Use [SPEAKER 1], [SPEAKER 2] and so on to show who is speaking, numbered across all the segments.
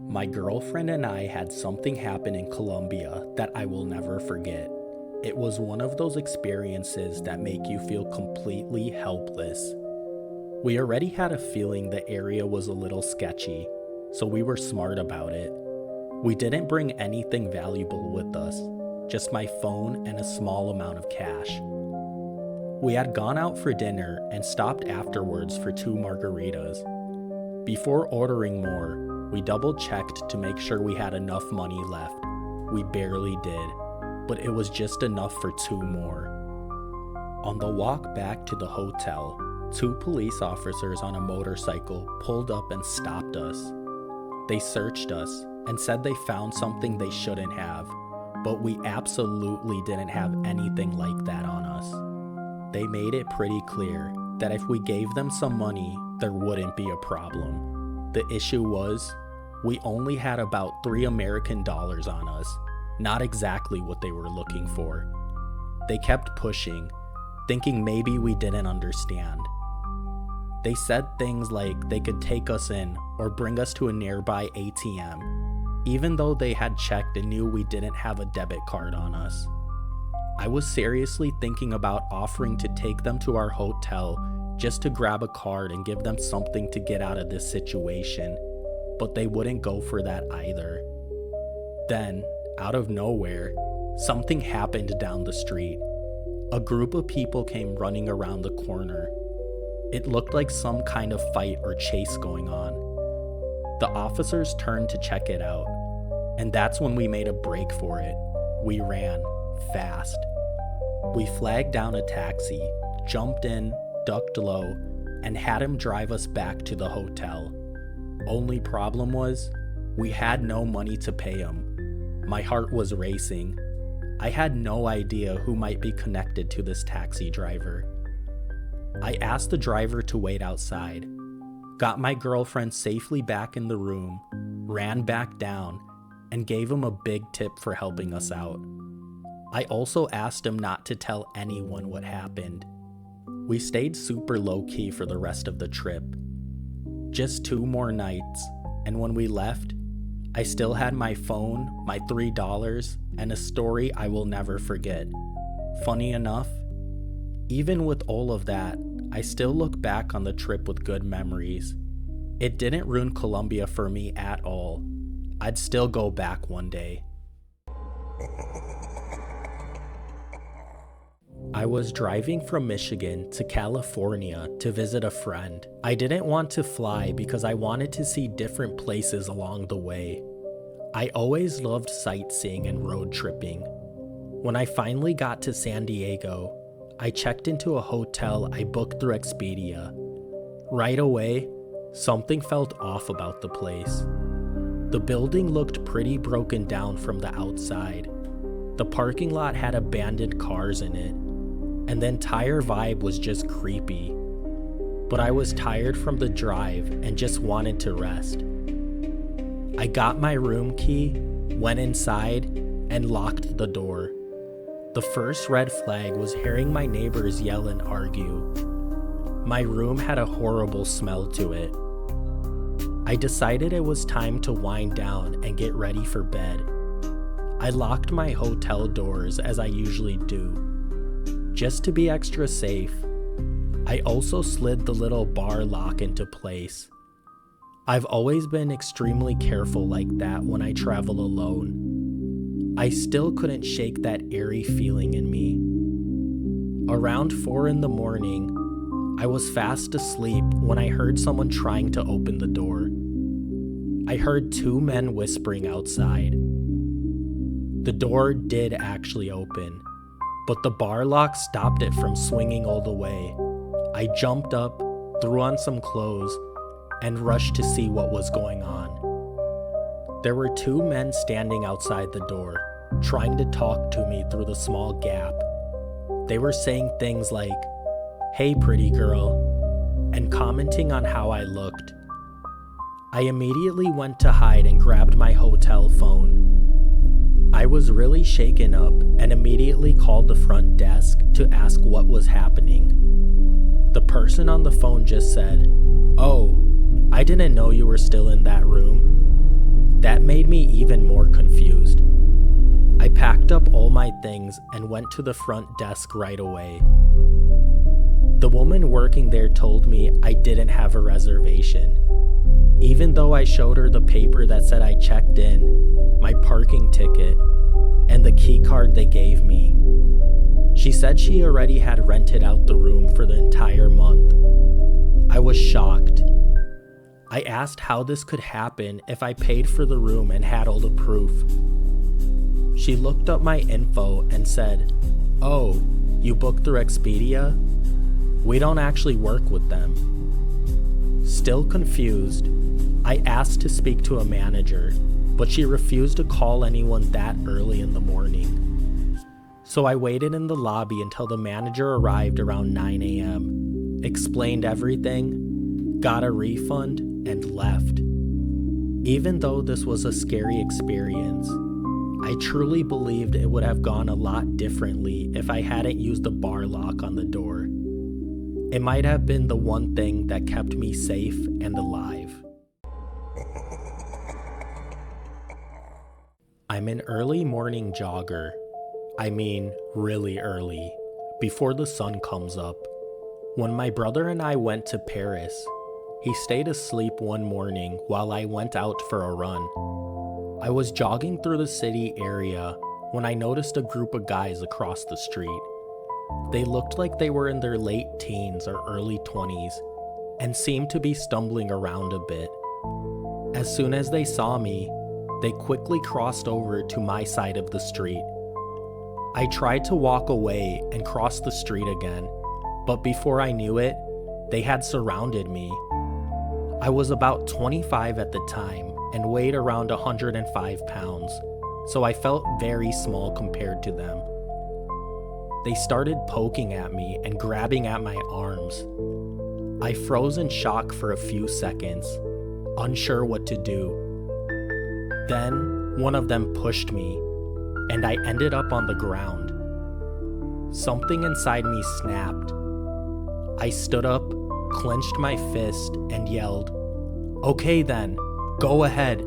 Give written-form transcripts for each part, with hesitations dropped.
[SPEAKER 1] My girlfriend and I had something happen in Colombia that I will never forget. It was one of those experiences that make you feel completely helpless. We already had a feeling the area was a little sketchy, so we were smart about it. We didn't bring anything valuable with us, just my phone and a small amount of cash. We had gone out for dinner and stopped afterwards for 2 margaritas. Before ordering more, we double-checked to make sure we had enough money left. We barely did, but it was just enough for 2 more. On the walk back to the hotel, 2 police officers on a motorcycle pulled up and stopped us. They searched us and said they found something they shouldn't have, but we absolutely didn't have anything like that on us. They made it pretty clear that if we gave them some money, there wouldn't be a problem. The issue was, we only had about $3 American on us, not exactly what they were looking for. They kept pushing, thinking maybe we didn't understand. They said things like they could take us in or bring us to a nearby ATM, even though they had checked and knew we didn't have a debit card on us. I was seriously thinking about offering to take them to our hotel just to grab a card and give them something to get out of this situation, but they wouldn't go for that either. Then, out of nowhere, something happened down the street. A group of people came running around the corner. It looked like some kind of fight or chase going on. The officers turned to check it out, and that's when we made a break for it. We ran, fast. We flagged down a taxi, jumped in, ducked low, and had him drive us back to the hotel. Only problem was, we had no money to pay him. My heart was racing. I had no idea who might be connected to this taxi driver. I asked the driver to wait outside, got my girlfriend safely back in the room, ran back down, and gave him a big tip for helping us out. I also asked him not to tell anyone what happened. We stayed super low-key for the rest of the trip. Just 2 more nights, and when we left, I still had my phone, my $3, and a story I will never forget. Funny enough, even with all of that, I still look back on the trip with good memories. It didn't ruin Colombia for me at all. I'd still go back one day. I was driving from Michigan to California to visit a friend. I didn't want to fly because I wanted to see different places along the way. I always loved sightseeing and road tripping. When I finally got to San Diego, I checked into a hotel I booked through Expedia. Right away, something felt off about the place. The building looked pretty broken down from the outside. The parking lot had abandoned cars in it, and the entire vibe was just creepy. But I was tired from the drive and just wanted to rest. I got my room key, went inside, and locked the door. The first red flag was hearing my neighbors yell and argue. My room had a horrible smell to it. I decided it was time to wind down and get ready for bed. I locked my hotel doors as I usually do. Just to be extra safe, I also slid the little bar lock into place. I've always been extremely careful like that when I travel alone. I still couldn't shake that eerie feeling in me. Around 4 a.m, I was fast asleep when I heard someone trying to open the door. I heard 2 men whispering outside. The door did actually open, but the bar lock stopped it from swinging all the way. I jumped up, threw on some clothes, and rushed to see what was going on. There were 2 men standing outside the door, trying to talk to me through the small gap. They were saying things like, "Hey, pretty girl," and commenting on how I looked. I immediately went to hide and grabbed my hotel phone. I was really shaken up and immediately called the front desk to ask what was happening. The person on the phone just said, "Oh, I didn't know you were still in that room." That made me even more confused. I packed up all my things and went to the front desk right away. The woman working there told me I didn't have a reservation, even though I showed her the paper that said I checked in, my parking ticket, and the key card they gave me. She said she already had rented out the room for the entire month. I was shocked. I asked how this could happen if I paid for the room and had all the proof. She looked up my info and said, "Oh, you booked through Expedia? We don't actually work with them." Still confused, I asked to speak to a manager, but she refused to call anyone that early in the morning. So I waited in the lobby until the manager arrived around 9 a.m., explained everything, got a refund, and left. Even though this was a scary experience, I truly believed it would have gone a lot differently if I hadn't used the bar lock on the door. It might have been the one thing that kept me safe and alive. I'm an early morning jogger. I mean, really early, before the sun comes up. When my brother and I went to Paris, he stayed asleep one morning while I went out for a run. I was jogging through the city area when I noticed a group of guys across the street. They looked like they were in their late teens or early 20s and seemed to be stumbling around a bit. As soon as they saw me, they quickly crossed over to my side of the street. I tried to walk away and cross the street again, but before I knew it, they had surrounded me. I was about 25 at the time and weighed around 105 pounds, so I felt very small compared to them. They started poking at me and grabbing at my arms. I froze in shock for a few seconds, unsure what to do. Then one of them pushed me, and I ended up on the ground. Something inside me snapped. I stood up, clenched my fist, and yelled, "Okay then, go ahead,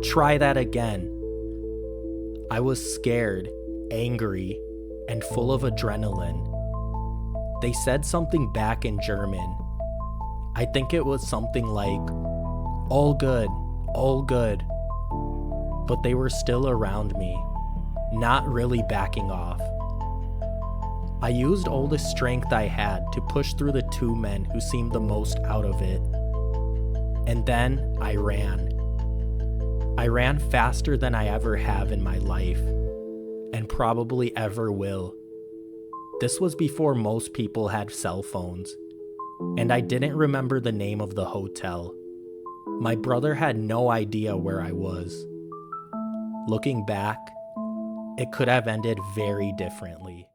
[SPEAKER 1] try that again." I was scared, angry, and full of adrenaline. They said something back in German. I think it was something like, all good," but they were still around me, not really backing off. I used all the strength I had to push through the two men who seemed the most out of it. And then I ran. I ran faster than I ever have in my life, and probably ever will. This was before most people had cell phones, and I didn't remember the name of the hotel. My brother had no idea where I was. Looking back, it could have ended very differently.